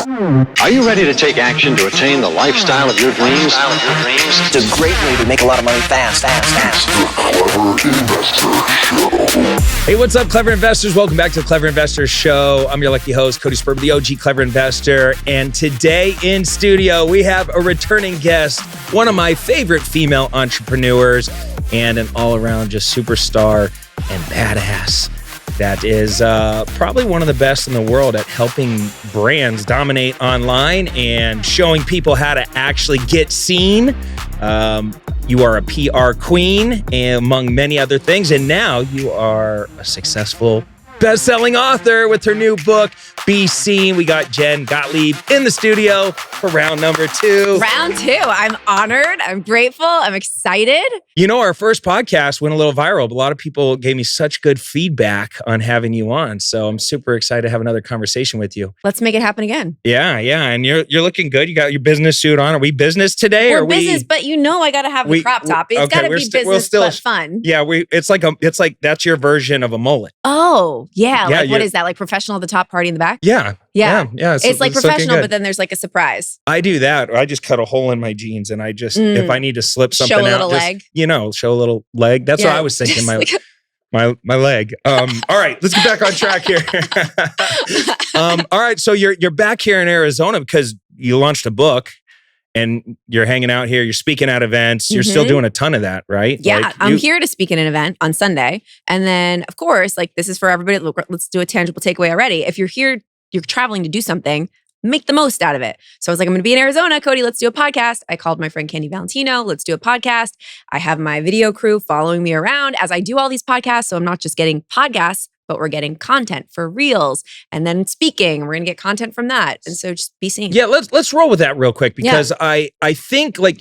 Are you ready to take action to attain the lifestyle of your dreams? It's a great way to make a lot of money fast. Hey, what's up, Clever Investors? Welcome back to the Clever Investors Show. I'm your lucky host, Cody, the OG Clever Investor. And today in studio, we have a returning guest, one of my favorite female entrepreneurs, and an all-around just superstar and badass. That is probably one of the best in the world at helping brands dominate online and showing people how to actually get seen. You are a PR queen, among many other things, and now you are a successful best-selling author with her new book, Be Seen. We got Jen Gottlieb in the studio for round number 2. Round 2. I'm honored. I'm grateful. I'm excited. You know, our first podcast went a little viral, but a lot of people gave me such good feedback on having you on. So I'm super excited to have another conversation with you. Let's make it happen again. Yeah. And you're looking good. You got your business suit on. Are we business today? We're business, but you know I got to have the crop top. It's got to be business, but fun. Yeah, it's like that's your version of a mullet. Oh, yeah. Like, what is that? Like professional at the top, party in the back? Yeah. It's like professional, but then there's like a surprise. I do that. I just cut a hole in my jeans and I just, if I need to slip something out, show a little leg. Show a little leg. That's what I was thinking. My leg. All right, let's get back on track here. All right, so you're back here in Arizona because you launched a book. And you're hanging out here, you're speaking at events, you're still doing a ton of that, right? Yeah, I'm here to speak at an event on Sunday. And then, of course, like this is for everybody. Look, let's do a tangible takeaway already. If you're here, you're traveling to do something, make the most out of it. So I was like, I'm going to be in Arizona, Cody, let's do a podcast. I called my friend Candy Valentino, let's do a podcast. I have my video crew following me around as I do all these podcasts. So I'm not just getting podcasts, but we're getting content for reels and then speaking. We're going to get content from that. And so just be seen. Yeah, let's roll with that real quick because I think like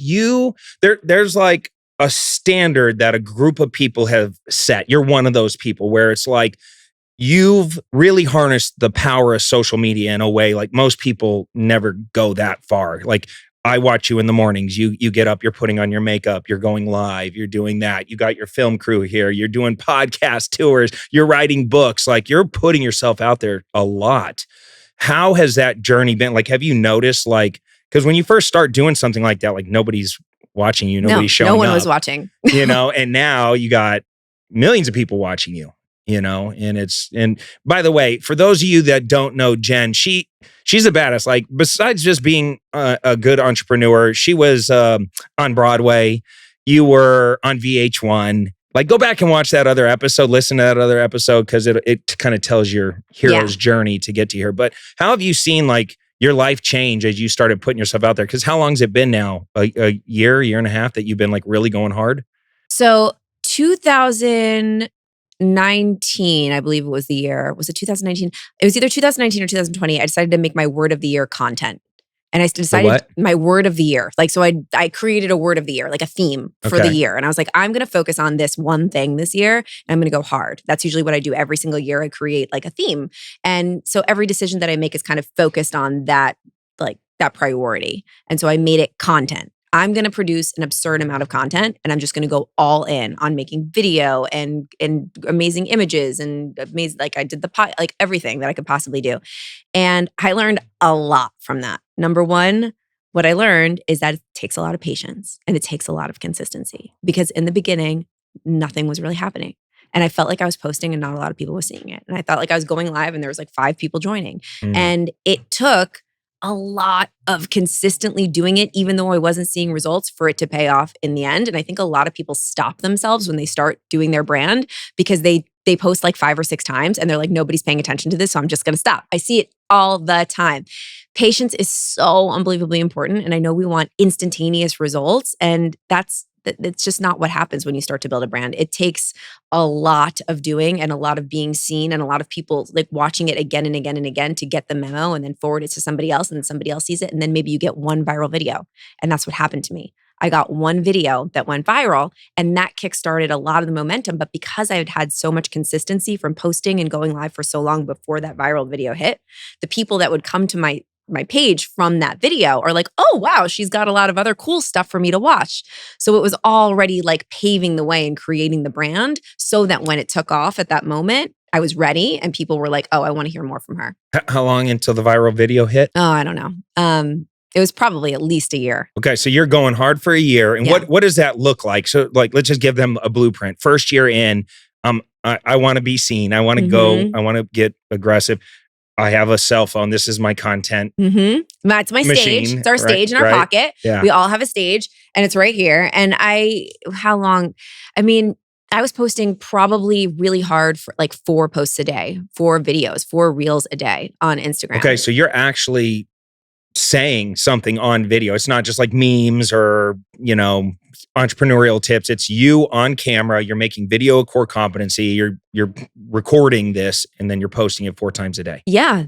there's like a standard that a group of people have set. You're one of those people where it's like you've really harnessed the power of social media in a way like most people never go that far. Like I watch you in the mornings. You get up, you're putting on your makeup, you're going live, you're doing that. You got your film crew here, you're doing podcast tours, you're writing books. Like you're putting yourself out there a lot. How has that journey been? Like, have you noticed like, because when you first start doing something like that, like nobody's watching you, nobody's showing up. No one was watching. And now you got millions of people watching you. And by the way, for those of you that don't know Jen, she's a badass. Like besides just being a good entrepreneur, she was on Broadway. You were on VH1. Like go back and watch that other episode, listen to that other episode because it kind of tells your hero's journey to get to here. But how have you seen like your life change as you started putting yourself out there? Because how long has it been now? A year and a half that you've been like really going hard? So 2019, I believe it was the year. Was it 2019? It was either 2019 or 2020. I decided to make my word of the year content. And I decided my word of the year. Like, so I created a word of the year, like a theme for the year. And I was like, I'm going to focus on this one thing this year and I'm going to go hard. That's usually what I do every single year. I create like a theme. And so every decision that I make is kind of focused on that, like that priority. And so I made it content. I'm going to produce an absurd amount of content and I'm just going to go all in on making video and amazing images and amazing, like I did like everything that I could possibly do. And I learned a lot from that. Number one, what I learned is that it takes a lot of patience and it takes a lot of consistency because in the beginning, nothing was really happening. And I felt like I was posting and not a lot of people were seeing it. And I felt like I was going live and there was like 5 people joining. And it took a lot of consistently doing it, even though I wasn't seeing results, for it to pay off in the end. And I think a lot of people stop themselves when they start doing their brand because they post like 5 or 6 times and they're like, nobody's paying attention to this, so I'm just going to stop. I see it all the time. Patience is so unbelievably important. And I know we want instantaneous results. And it's just not what happens when you start to build a brand. It takes a lot of doing and a lot of being seen and a lot of people like watching it again and again and again to get the memo and then forward it to somebody else and then somebody else sees it. And then maybe you get one viral video. And that's what happened to me. I got one video that went viral and that kickstarted a lot of the momentum. But because I had so much consistency from posting and going live for so long before that viral video hit, the people that would come to my page from that video are like, oh, wow, she's got a lot of other cool stuff for me to watch. So it was already like paving the way and creating the brand so that when it took off at that moment, I was ready and people were like, oh, I want to hear more from her. How long until the viral video hit? Oh, I don't know. It was probably at least a year. Okay, so you're going hard for a year. And what does that look like? So like, let's just give them a blueprint. First year in, I want to be seen. I want to go. I want to get aggressive. I have a cell phone. This is my content. That's my machine, stage. It's our right, stage in our pocket. Yeah. We all have a stage and it's right here. And how long? I mean, I was posting probably really hard for like 4 posts a day, 4 videos, 4 reels a day on Instagram. Okay, so you're actually saying something on video. It's not just like memes or, entrepreneurial tips. It's you on camera. You're making video a core competency. You're recording this and then you're posting it 4 times a day. Yeah,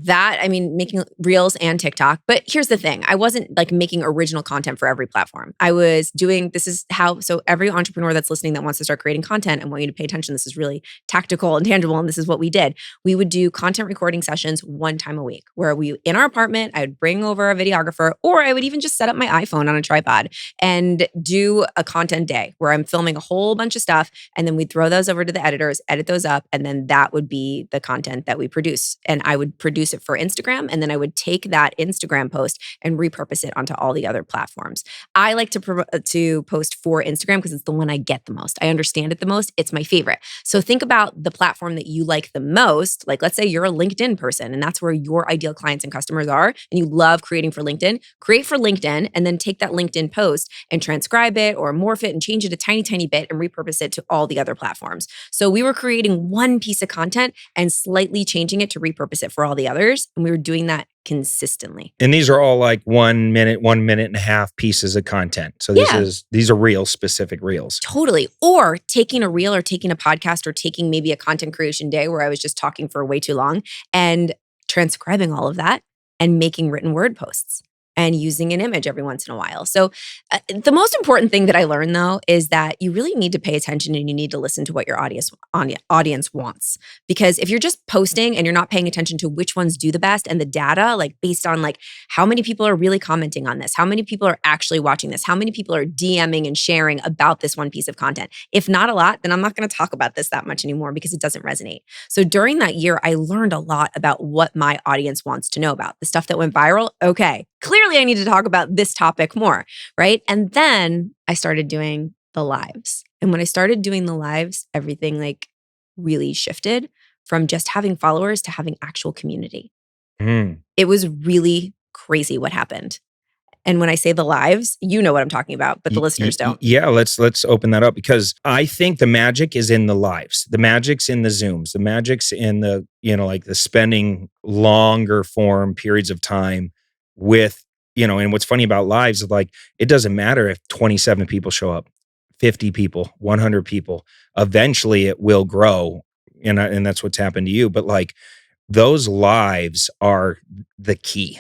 making reels and TikTok. But here's the thing. I wasn't like making original content for every platform. I was doing, so every entrepreneur that's listening that wants to start creating content and want you to pay attention, this is really tactical and tangible. And this is what we did. We would do content recording sessions 1 time a week where in our apartment, I would bring over a videographer, or I would even just set up my iPhone on a tripod and do a content day where I'm filming a whole bunch of stuff. And then we'd throw those over to the editors, edit those up. And then that would be the content that we produce. And I would produce it for Instagram. And then I would take that Instagram post and repurpose it onto all the other platforms. I like to post for Instagram because it's the one I get the most. I understand it the most. It's my favorite. So think about the platform that you like the most. Like, let's say you're a LinkedIn person and that's where your ideal clients and customers are. And you love creating for LinkedIn. Create for LinkedIn and then take that LinkedIn post and transcribe it or morph it and change it a tiny, tiny bit and repurpose it to all the other platforms. So we were creating one piece of content and slightly changing it to repurpose it for all the others. And we were doing that consistently. And these are all like 1 minute, 1 minute and a half pieces of content. So these are real specific reels. Totally. Or taking a reel or taking a podcast or taking maybe a content creation day where I was just talking for way too long and transcribing all of that and making written word posts and using an image every once in a while. So the most important thing that I learned though is that you really need to pay attention and you need to listen to what your audience wants. Because if you're just posting and you're not paying attention to which ones do the best and the data, like based on like how many people are really commenting on this, how many people are actually watching this, how many people are DMing and sharing about this one piece of content. If not a lot, then I'm not going to talk about this that much anymore because it doesn't resonate. So during that year, I learned a lot about what my audience wants to know about. The stuff that went viral, okay, clearly I need to talk about this topic more, right? And then I started doing the lives. And when I started doing the lives, everything like really shifted from just having followers to having actual community. It was really crazy what happened. And when I say the lives, you know what I'm talking about, but the listeners don't. Yeah, let's open that up because I think the magic is in the lives. The magic's in the Zooms. The magic's in the, like the spending longer form periods of time with, and what's funny about lives is like, it doesn't matter if 27 people show up, 50 people, 100 people, eventually it will grow. And that's what's happened to you. But like those lives are the key.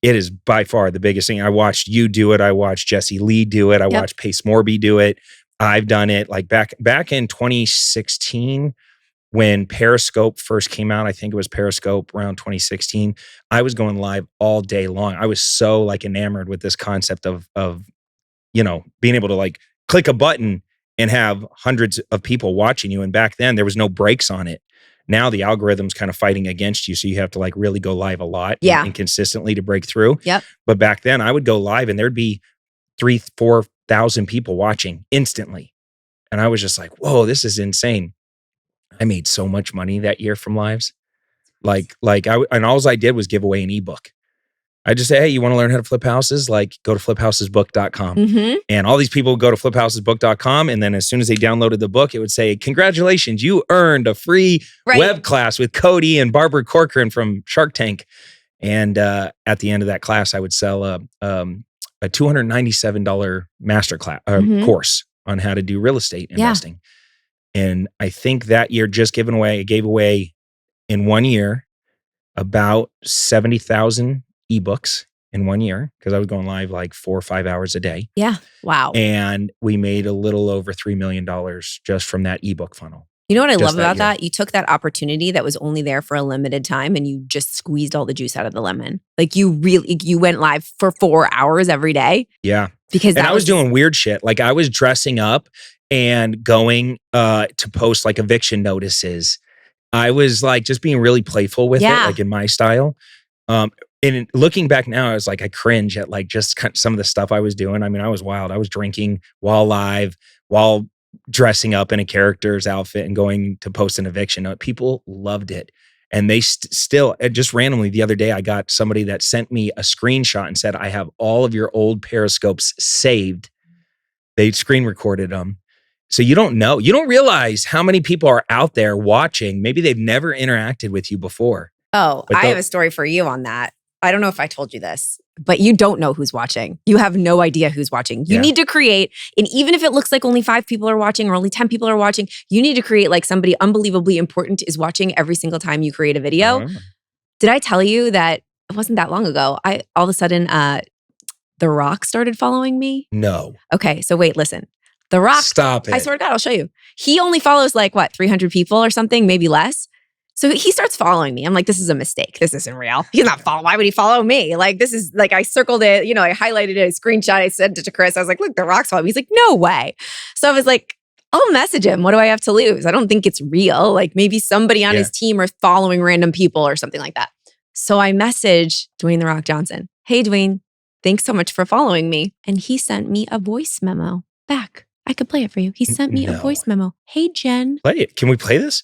It is by far the biggest thing. I watched you do it. I watched Jesse Lee do it. I watched Pace Morby do it. I've done it like back in 2016 when Periscope first came out. I think it was Periscope around 2016. I was going live all day long. I was so like enamored with this concept of being able to like click a button and have hundreds of people watching you. And back then there was no brakes on it. Now the algorithm's kind of fighting against you. So you have to like really go live a lot and consistently to break through. Yep. But back then I would go live and there'd be 3,000-4,000 people watching instantly. And I was just like, whoa, this is insane. I made so much money that year from lives. And all I did was give away an ebook. I just say, hey, you want to learn how to flip houses? Like go to fliphousesbook.com. And all these people would go to fliphousesbook.com. And then as soon as they downloaded the book, it would say, congratulations, you earned a free web class with Cody and Barbara Corcoran from Shark Tank. And at the end of that class, I would sell a $297 master class course on how to do real estate investing. And I think that year I gave away in 1 year about 70,000 ebooks in 1 year because I was going live like 4 or 5 hours a day. Yeah. Wow. And we made a little over $3 million just from that ebook funnel. You know what I love about that? You took that opportunity that was only there for a limited time and you just squeezed all the juice out of the lemon. Like you went live for 4 hours every day. Yeah. Because I was doing weird shit. Like I was dressing up and going to post like eviction notices I was like just being really playful with it, Yeah. like in my style. And looking back now, I was like, I cringe at like just some of the stuff I was doing. I mean, I was wild. I was drinking while live, while dressing up in a character's outfit and going to post an eviction note. People loved it. And they still, just randomly the other day, I got somebody that sent me a screenshot and said, I have all of your old Periscopes saved. They screen recorded them. So you don't know. You don't realize how many people are out there watching. Maybe they've never interacted with you before. Oh, I have a story for you on that. I don't know if I told you this, but you don't know who's watching. You have no idea who's watching. You need to create, and even if it looks like only 5 people are watching or only 10 people are watching, you need to create like somebody unbelievably important is watching every single time you create a video. Did I tell you that it wasn't that long ago? All of a sudden, The Rock started following me? No. Okay, so wait, listen. The Rock. Stop it. I swear to God, I'll show you. He only follows like 300 people or something, maybe less. So he starts following me. I'm like, this is a mistake. This isn't real. He's not following. Why would he follow me? Like, this is like, I circled it, I highlighted it, a screenshot. I sent it to Chris. I was like, look, The Rock's following me. He's like, no way. So I was like, I'll message him. What do I have to lose? I don't think it's real. Like maybe somebody on his team are following random people or something like that. So I messaged Dwayne The Rock Johnson. Hey, Dwayne, thanks so much for following me. And he sent me a voice memo back. I could play it for you. He sent me a voice memo. Hey, Jen. Play it. Can we play this?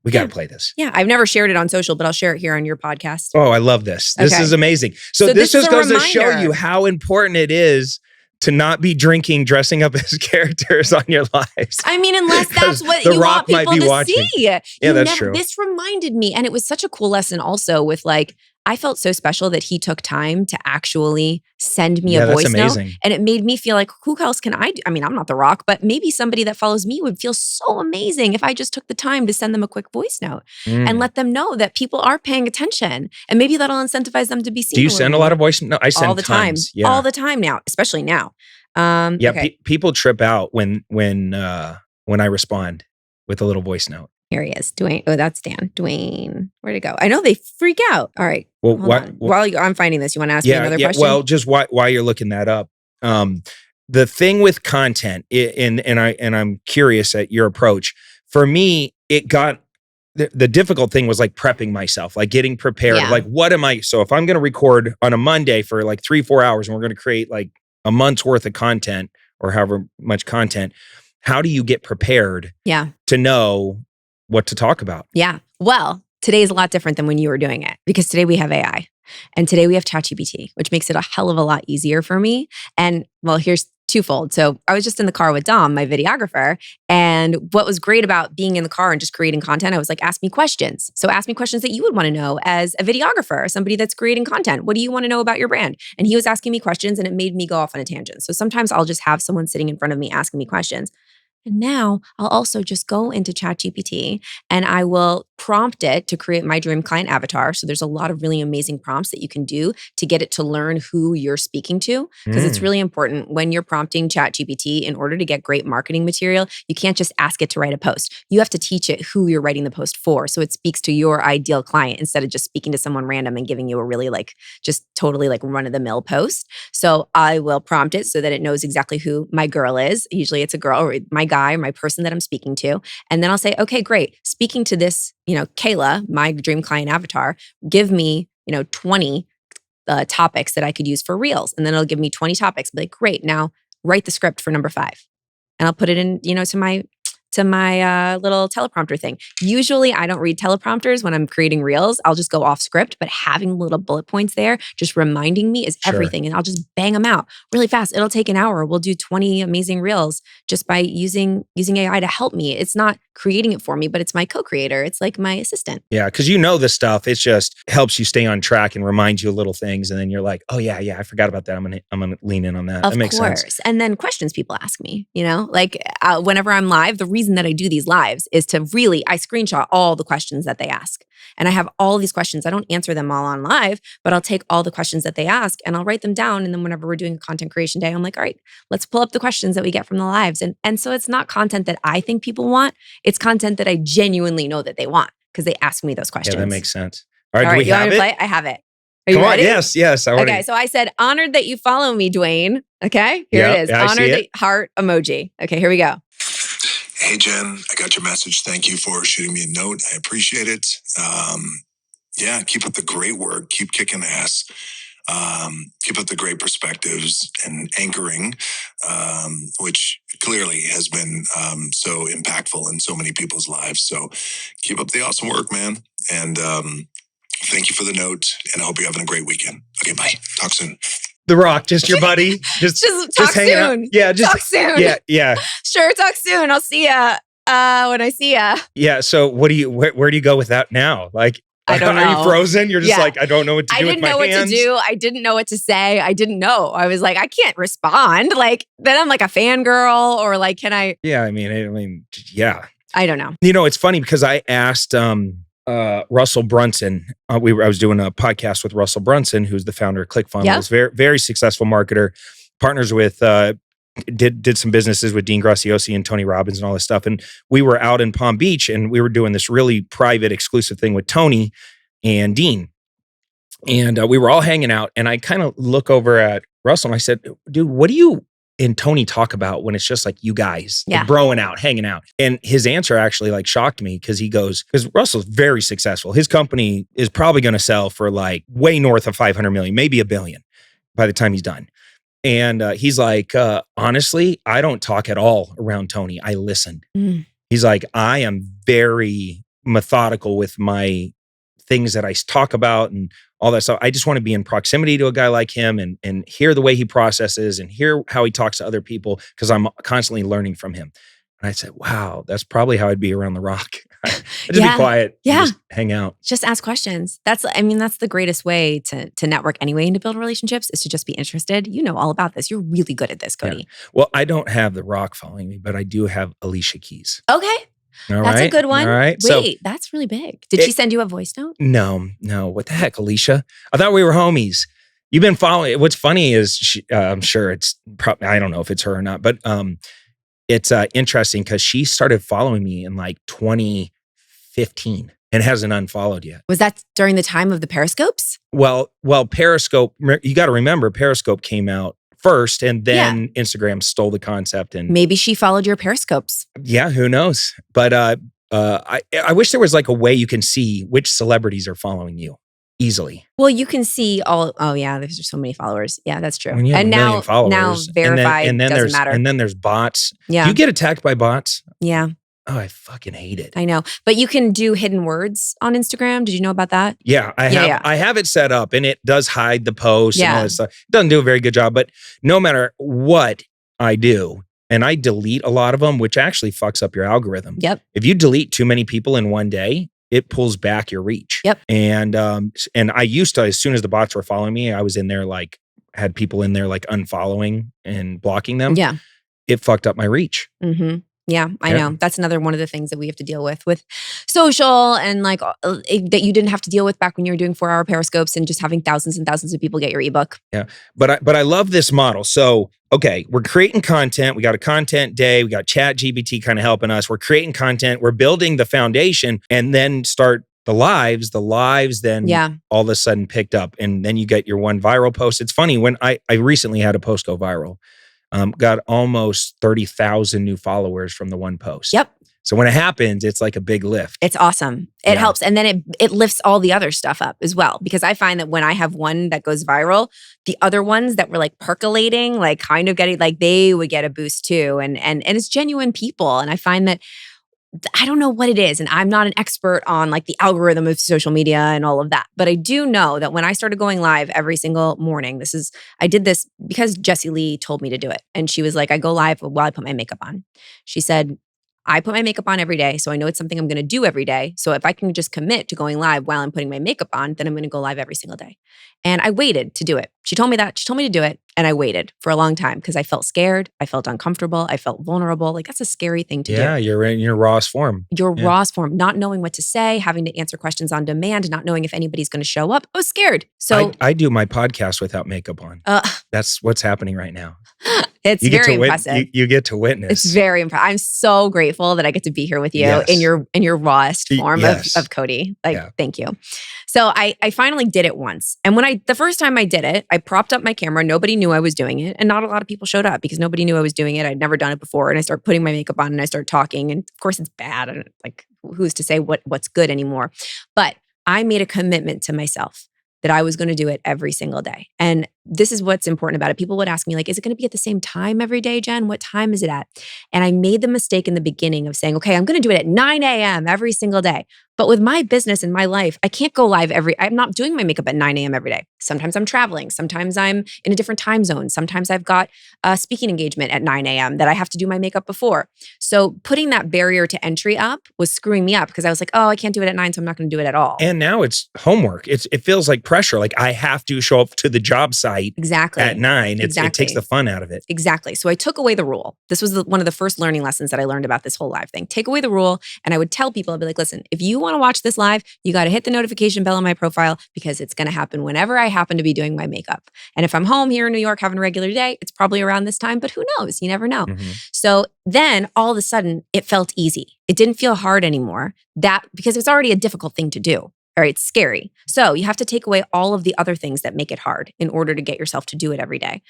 We got to play this. Yeah, I've never shared it on social, but I'll share it here on your podcast. Oh, I love this. This is amazing. So this just goes to show you how important it is to not be drinking, dressing up as characters on your lives. I mean, unless that's what you want people to see. Yeah, that's true. This reminded me, and it was such a cool lesson also with like, I felt so special that he took time to actually send me a voice note. And it made me feel like, who else can I do? I mean, I'm not The Rock, but maybe somebody that follows me would feel so amazing if I just took the time to send them a quick voice note and let them know that people are paying attention. And maybe that'll incentivize them to be seen. Do you send a lot of voice notes? No, I send all the time. Yeah. All the time now, especially now. People trip out when I respond with a little voice note. Here he is, Dwayne. Oh, that's Dan. Dwayne, where'd it go? I know they freak out. All right. Well, while I'm finding this, you want to ask me another question? Well, just while you're looking that up, the thing with content, and I'm curious at your approach. For me, it got the difficult thing was like prepping myself, like getting prepared. Yeah. Like, what am I? So if I'm going to record on a Monday for like 3-4 hours, and we're going to create like a month's worth of content or however much content, how do you get prepared? To know what to talk about? Yeah. Well, today is a lot different than when you were doing it because today we have AI and today we have ChatGPT, which makes it a hell of a lot easier for me. And well, here's twofold. So I was just in the car with Dom, my videographer. And what was great about being in the car and just creating content, I was like, ask me questions. So ask me questions that you would want to know as a videographer, somebody that's creating content. What do you want to know about your brand? And he was asking me questions and it made me go off on a tangent. So sometimes I'll just have someone sitting in front of me asking me questions. And now I'll also just go into ChatGPT and I will prompt it to create my dream client avatar. So there's a lot of really amazing prompts that you can do to get it to learn who you're speaking to. Because it's really important when you're prompting ChatGPT in order to get great marketing material, you can't just ask it to write a post. You have to teach it who you're writing the post for. So it speaks to your ideal client instead of just speaking to someone random and giving you a really like just totally like run-of-the-mill post. So I will prompt it so that it knows exactly who my girl is. Usually it's a girl or my guy or my person that I'm speaking to. And then I'll say, okay, great. Speaking to this, Kayla, my dream client avatar, give me, 20 topics that I could use for reels. And then it'll give me 20 topics. Be like, great. Now write the script for number 5. And I'll put it in, to my little teleprompter thing. Usually I don't read teleprompters when I'm creating reels. I'll just go off script, but having little bullet points there, just reminding me is everything. And I'll just bang them out really fast. It'll take an hour. We'll do 20 amazing reels just by using AI to help me. It's not creating it for me, but it's my co-creator. It's like my assistant. Yeah, because this stuff. It just helps you stay on track and reminds you of little things. And then you're like, oh yeah, I forgot about that. I'm gonna lean in on that. That makes sense. And then questions people ask me, whenever I'm live, the reason that I do these lives is to really, I screenshot all the questions that they ask. And I have all these questions. I don't answer them all on live, but I'll take all the questions that they ask and I'll write them down. And then whenever we're doing a content creation day, I'm like, all right, let's pull up the questions that we get from the lives. And so it's not content that I think people want. It's content that I genuinely know that they want because they ask me those questions. Yeah, that makes sense. All right, do we you have want me to play? I have it. Are you ready? Yes. Okay, so I said, honored that you follow me, Dwayne. Okay, here it is. Honored that heart emoji. Okay, here we go. Hey, Jen, I got your message. Thank you for shooting me a note. I appreciate it. Yeah, keep up the great work. Keep kicking ass. Keep up the great perspectives and anchoring, which clearly has been so impactful in so many people's lives. So keep up the awesome work, man. And thank you for the note. And I hope you're having a great weekend. Okay, bye. Talk soon. The Rock, just your buddy. Just talk hanging soon. out. Yeah, just talk soon. Yeah. Sure, talk soon. I'll see ya when I see ya. Yeah. So where do you go with that now? Like, I don't know. Are you frozen? You're just like, I don't know what to do with my hands. I didn't know what to do. I didn't know what to say. I didn't know. I was like, I can't respond. Like, then I'm like a fangirl, or like, can I? Yeah, I mean, yeah. I don't know. You know, it's funny because I asked Russell Brunson. I was doing a podcast with Russell Brunson, who's the founder of ClickFunnels. Yep. Very, very successful marketer. Partners with did some businesses with Dean Graciosi and Tony Robbins and all this stuff. And we were out in Palm Beach, and we were doing this really private, exclusive thing with Tony and Dean. And we were all hanging out, and I kind of look over at Russell and I said, dude, what do you and Tony talk about when it's just like you guys like broing out, hanging out? And his answer actually like shocked me, because because Russell's very successful. His company is probably going to sell for like way north of 500 million, maybe $1 billion by the time he's done. And he's like, honestly, I don't talk at all around Tony. I listen. He's like, I am very methodical with my things that I talk about and all that stuff. I just want to be in proximity to a guy like him and hear the way he processes and hear how he talks to other people, because I'm constantly learning from him. And I said, wow, that's probably how I'd be around the Rock. I'd just be quiet, just hang out. Just ask questions. That's the greatest way to network anyway and to build relationships, is to just be interested. You know all about this. You're really good at this, Cody. Yeah. Well, I don't have the Rock following me, but I do have Alicia Keys. Okay. That's a good one. All right. Wait, that's really big. Did she send you a voice note? No. What the heck, Alicia? I thought we were homies. You've been following. What's funny is I'm sure it's probably, I don't know if it's her or not, but it's interesting because she started following me in like 2015 and hasn't unfollowed yet. Was that during the time of the Periscopes? Well, Periscope, you got to remember, Periscope came out first, and then Instagram stole the concept. And maybe she followed your Periscopes. Yeah, who knows? But I wish there was like a way you can see which celebrities are following you easily. Well, you can see all. Oh yeah, there's just so many followers. Yeah, that's true. I mean, you have and a million followers. verified and then doesn't matter. And then there's bots. Yeah. Do you get attacked by bots? Yeah. Oh, I fucking hate it. I know. But you can do hidden words on Instagram. Did you know about that? Yeah, I have it set up, and it does hide the post and all that stuff. It doesn't do a very good job, but no matter what I do, and I delete a lot of them, which actually fucks up your algorithm. Yep. If you delete too many people in one day, it pulls back your reach. Yep. And I used to, as soon as the bots were following me, I was in there had people in there like unfollowing and blocking them. Yeah. It fucked up my reach. Mm-hmm. Yeah, I know. That's another one of the things that we have to deal with social, and like that you didn't have to deal with back when you were doing 4-hour Periscopes and just having thousands and thousands of people get your ebook. Yeah, but I love this model. So, okay, we're creating content. We got a content day. We got ChatGPT kind of helping us. We're creating content. We're building the foundation, and then start the lives. The lives then all of a sudden picked up, and then you get your one viral post. It's funny, when I recently had a post go viral. Got almost 30,000 new followers from the one post. Yep. So when it happens, it's like a big lift. It's awesome. It helps. And then it lifts all the other stuff up as well. Because I find that when I have one that goes viral, the other ones that were like percolating, like kind of getting, like they would get a boost too. And it's genuine people. And I find that, I don't know what it is. And I'm not an expert on like the algorithm of social media and all of that. But I do know that when I started going live every single morning, I did this because Jessie Lee told me to do it. And she was like, I go live while I put my makeup on. She said, I put my makeup on every day. So I know it's something I'm going to do every day. So if I can just commit to going live while I'm putting my makeup on, then I'm going to go live every single day. And I waited to do it. She told me that. She told me to do it. And I waited for a long time because I felt scared. I felt uncomfortable. I felt vulnerable. Like that's a scary thing to do. Yeah, you're in your rawest form. Your rawest form, not knowing what to say, having to answer questions on demand, not knowing if anybody's going to show up. I was scared. So I do my podcast without makeup on. That's what's happening right now. It's very impressive. You get to witness. It's very impressive. I'm so grateful that I get to be here with you in your rawest form of Cody. Thank you. So I finally did it once. And the first time I did it, I propped up my camera. Nobody knew I was doing it, and not a lot of people showed up because nobody knew I was doing it. I'd never done it before, and I start putting my makeup on and I start talking, and of course it's bad. And like, who's to say what's good anymore? But I made a commitment to myself that I was going to do it every single day. And this is what's important about it. People would ask me, like, is it going to be at the same time every day, Jen? What time is it at? And I made the mistake in the beginning of saying, okay, I'm going to do it at 9 a.m. every single day. But with my business and my life, I can't go live I'm not doing my makeup at 9 a.m. every day. Sometimes I'm traveling. Sometimes I'm in a different time zone. Sometimes I've got a speaking engagement at 9 a.m. that I have to do my makeup before. So putting that barrier to entry up was screwing me up because I was like, oh, I can't do it at 9, so I'm not going to do it at all. And now it's homework. It feels like pressure. Like I have to show up to the job site exactly at 9. It takes the fun out of it. Exactly. So I took away the rule. This was one of the first learning lessons that I learned about this whole live thing. Take away the rule. And I would tell people, I'd be like, listen, if you want to watch this live, you got to hit the notification bell on my profile because it's going to happen whenever I happen to be doing my makeup. And if I'm home here in New York having a regular day, it's probably around this time, but who knows? You never know. Mm-hmm. So then all of a sudden it felt easy. It didn't feel hard anymore because it's already a difficult thing to do. All right, it's scary. So you have to take away all of the other things that make it hard in order to get yourself to do it every day.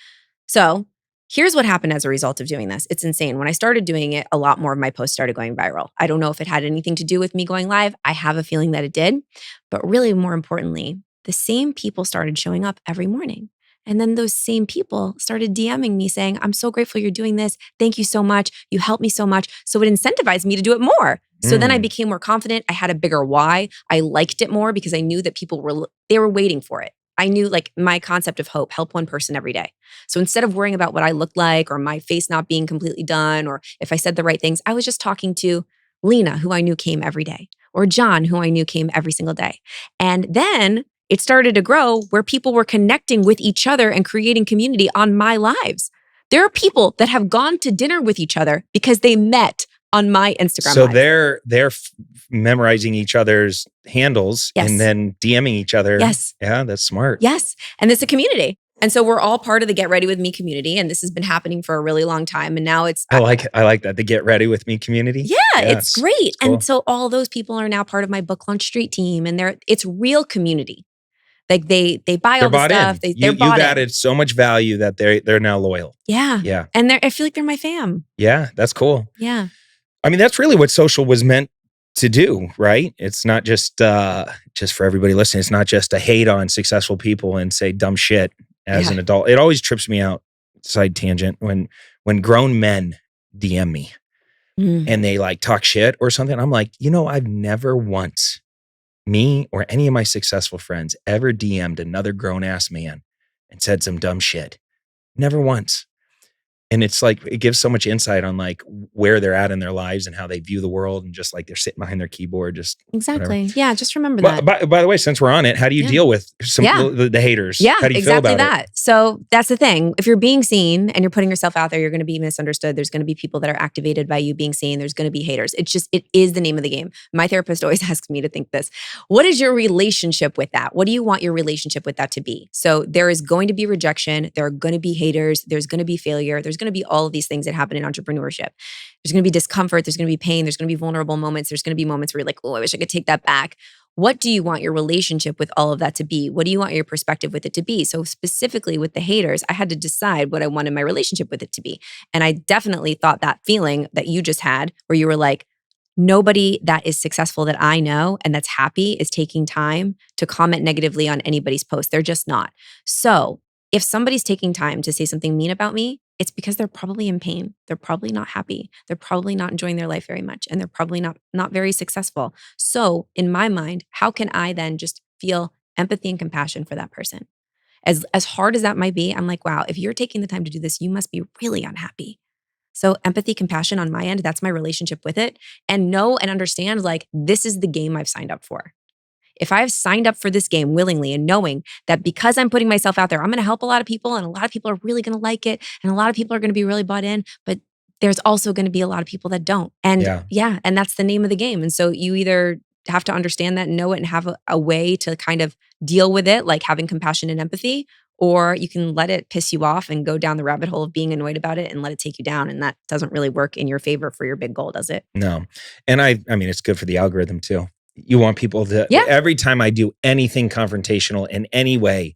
So here's what happened as a result of doing this. It's insane. When I started doing it, a lot more of my posts started going viral. I don't know if it had anything to do with me going live. I have a feeling that it did. But really, more importantly, the same people started showing up every morning. And then those same people started DMing me saying, I'm so grateful you're doing this. Thank you so much. You helped me so much. So it incentivized me to do it more. So then I became more confident. I had a bigger why. I liked it more because I knew that people were waiting for it. I knew like my concept of hope, help one person every day. So instead of worrying about what I looked like or my face not being completely done or if I said the right things, I was just talking to Lena, who I knew came every day, or John, who I knew came every single day. And then it started to grow where people were connecting with each other and creating community on my lives. There are people that have gone to dinner with each other because they met on my Instagram So live. they're memorizing each other's handles Yes. and then DMing each other. Yes. Yeah, that's smart. Yes. And it's a community. And so we're all part of the Get Ready With Me community. And this has been happening for a really long time. And now it's... I like that. The Get Ready With Me community. Yeah, it's great. It's cool. And so all those people are now part of my Book Launch Street team. And it's real community. Like they buy all the stuff. You've added so much value that they're now loyal. Yeah. Yeah. And I feel like they're my fam. Yeah, that's cool. Yeah. I mean, that's really what social was meant to do, right? It's not just for everybody listening. It's not just to hate on successful people and say dumb shit as an adult. It always trips me out, side tangent, when grown men DM me and they like talk shit or something. I'm like, I've never once, me or any of my successful friends, ever DM'd another grown ass man and said some dumb shit. Never once. And it's like, it gives so much insight on like where they're at in their lives and how they view the world and just like they're sitting behind their keyboard, just exactly. whatever. Yeah. Just remember that. By the way, since we're on it, how do you deal with the haters? Yeah, how do you exactly feel about that. it? So that's the thing. If you're being seen and you're putting yourself out there, you're going to be misunderstood. There's going to be people that are activated by you being seen. There's going to be haters. It is the name of the game. My therapist always asks me to think this. What is your relationship with that? What do you want your relationship with that to be? So there is going to be rejection. There are going to be haters. There's going to be failure. There's going to be all of these things that happen in entrepreneurship. There's going to be discomfort. There's going to be pain. There's going to be vulnerable moments. There's going to be moments where you're like, oh, I wish I could take that back. What do you want your relationship with all of that to be? What do you want your perspective with it to be? So specifically with the haters, I had to decide what I wanted my relationship with it to be. And I definitely thought that feeling that you just had where you were like, nobody that is successful that I know and that's happy is taking time to comment negatively on anybody's post. They're just not. So if somebody's taking time to say something mean about me, it's because they're probably in pain. They're probably not happy. They're probably not enjoying their life very much. And they're probably not very successful. So in my mind, how can I then just feel empathy and compassion for that person? As hard as that might be, I'm like, wow, if you're taking the time to do this, you must be really unhappy. So empathy, compassion on my end, that's my relationship with it. And know and understand like, this is the game I've signed up for. If I've signed up for this game willingly and knowing that because I'm putting myself out there, I'm going to help a lot of people and a lot of people are really going to like it and a lot of people are going to be really bought in, but there's also going to be a lot of people that don't. And and that's the name of the game. And so you either have to understand that and know it and have a way to kind of deal with it, like having compassion and empathy, or you can let it piss you off and go down the rabbit hole of being annoyed about it and let it take you down. And that doesn't really work in your favor for your big goal, does it? No. And I mean, it's good for the algorithm too. You want people to, every time I do anything confrontational in any way,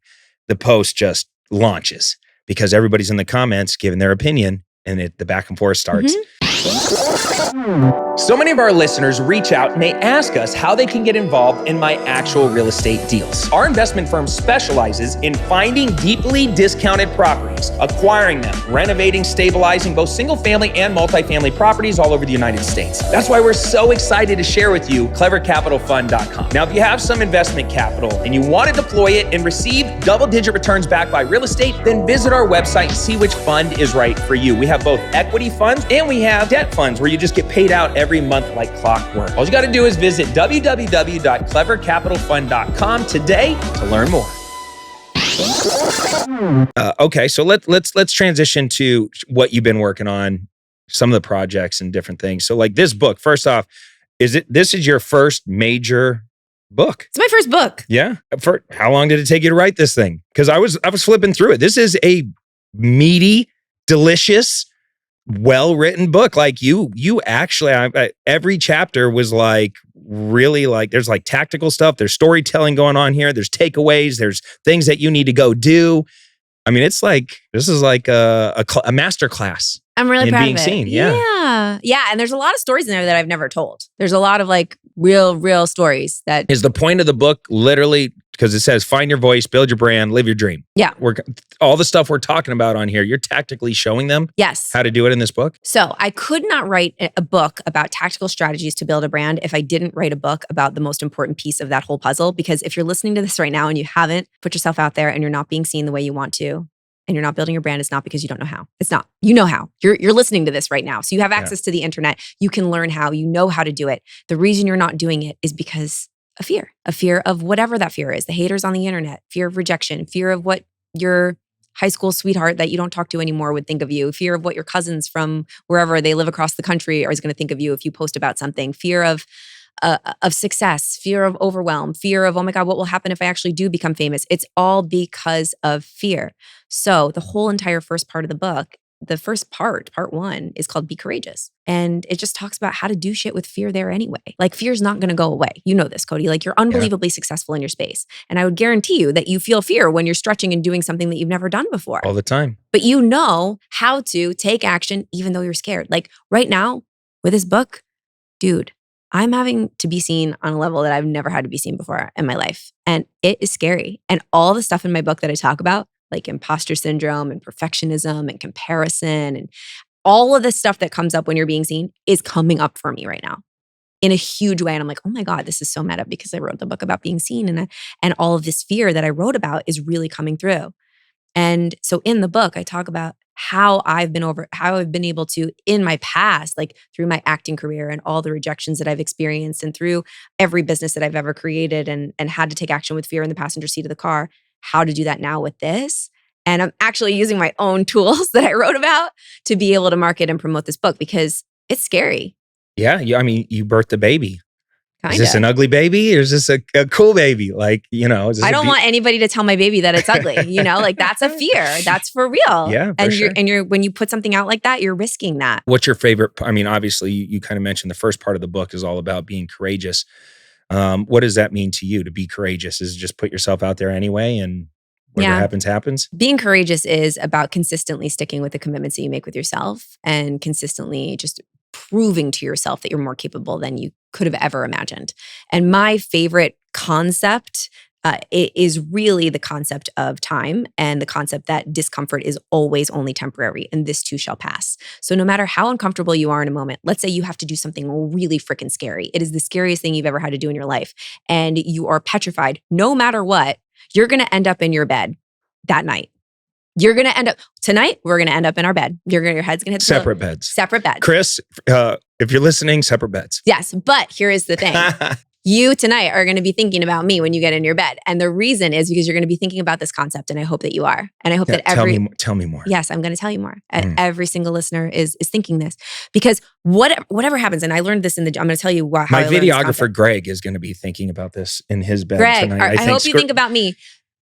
the post just launches because everybody's in the comments giving their opinion and the back and forth starts. So many of our listeners reach out and they ask us how they can get involved in my actual real estate deals. Our investment firm specializes in finding deeply discounted properties, acquiring them, renovating, stabilizing both single family and multifamily properties all over the United States. That's why we're so excited to share with you clevercapitalfund.com. Now, if you have some investment capital and you want to deploy it and receive double-digit returns backed by real estate, then visit our website and see which fund is right for you. We have both equity funds and we have debt funds where you just get paid out every month like clockwork. All you got to do is visit www.clevercapitalfund.com today to learn more. Okay, so let's transition to what you've been working on, some of the projects and different things. So like this book, first off, this is your first major book? It's my first book. Yeah. For how long did it take you to write this thing? Because I was flipping through it. This is a meaty, delicious, well-written book. Like you actually, every chapter was like really like, there's like tactical stuff. There's storytelling going on here. There's takeaways. There's things that you need to go do. I mean, it's like, this is like a master class. I'm really proud being of it. Seen. Yeah. And there's a lot of stories in there that I've never told. There's a lot of like real stories that is the point of the book, literally, because it says find your voice, build your brand, live your dream. Yeah. All the stuff we're talking about on here, you're tactically showing them how to do it in this book. So I could not write a book about tactical strategies to build a brand if I didn't write a book about the most important piece of that whole puzzle. Because if you're listening to this right now and you haven't put yourself out there and you're not being seen the way you want to, and you're not building your brand, it's not because you don't know how. It's not. You know how. You're listening to this right now. So you have access to the internet. You can learn how. You know how to do it. The reason you're not doing it is because of fear. A fear of whatever that fear is. The haters on the internet. Fear of rejection. Fear of what your high school sweetheart that you don't talk to anymore would think of you. Fear of what your cousins from wherever they live across the country are going to think of you if you post about something. Fear of success, fear of overwhelm, fear of, oh my God, what will happen if I actually do become famous? It's all because of fear. So the whole entire first part of the book, the first part 1, is called Be Courageous. And it just talks about how to do shit with fear there anyway. Like fear's not going to go away. You know this, Cody. Like you're unbelievably successful in your space. And I would guarantee you that you feel fear when you're stretching and doing something that you've never done before. All the time. But you know how to take action even though you're scared. Like right now with this book, dude, I'm having to be seen on a level that I've never had to be seen before in my life. And it is scary. And all the stuff in my book that I talk about, like imposter syndrome and perfectionism and comparison and all of the stuff that comes up when you're being seen is coming up for me right now in a huge way. And I'm like, oh my God, this is so meta because I wrote the book about being seen and all of this fear that I wrote about is really coming through. And so in the book, I talk about how I've been able to, in my past, like through my acting career and all the rejections that I've experienced and through every business that I've ever created and had to take action with fear in the passenger seat of the car, how to do that now with this. And I'm actually using my own tools that I wrote about to be able to market and promote this book because it's scary. Yeah. I mean, you birthed a baby. Kinda. Is this an ugly baby or is this a cool baby? Like, I don't want anybody to tell my baby that it's ugly. Like that's a fear. That's for real. Yeah. You're when you put something out like that, you're risking that. What's your favorite? I mean, obviously you kind of mentioned the first part of the book is all about being courageous. What does that mean to you to be courageous? Is it just put yourself out there anyway and whatever happens? Being courageous is about consistently sticking with the commitments that you make with yourself and consistently just proving to yourself that you're more capable than you could have ever imagined. And my favorite concept is really the concept of time and the concept that discomfort is always only temporary and this too shall pass. So no matter how uncomfortable you are in a moment, let's say you have to do something really freaking scary. It is the scariest thing you've ever had to do in your life. And you are petrified. No matter what, you're going to end up in your bed that night. You're going to end up, tonight, we're going to end up in our bed. Your head's going to hit the Separate beds. Separate beds. Chris, if you're listening, separate beds. Yes, but here is the thing. You tonight are going to be thinking about me when you get in your bed. And the reason is because you're going to be thinking about this concept. And I hope that you are. And I hope that Tell me more. Yes, I'm going to tell you more. Every single listener is thinking this. Because whatever happens, and I learned this I'm going to tell you how my videographer, Greg, is going to be thinking about this in his bed Greg, tonight. I hope you think about me.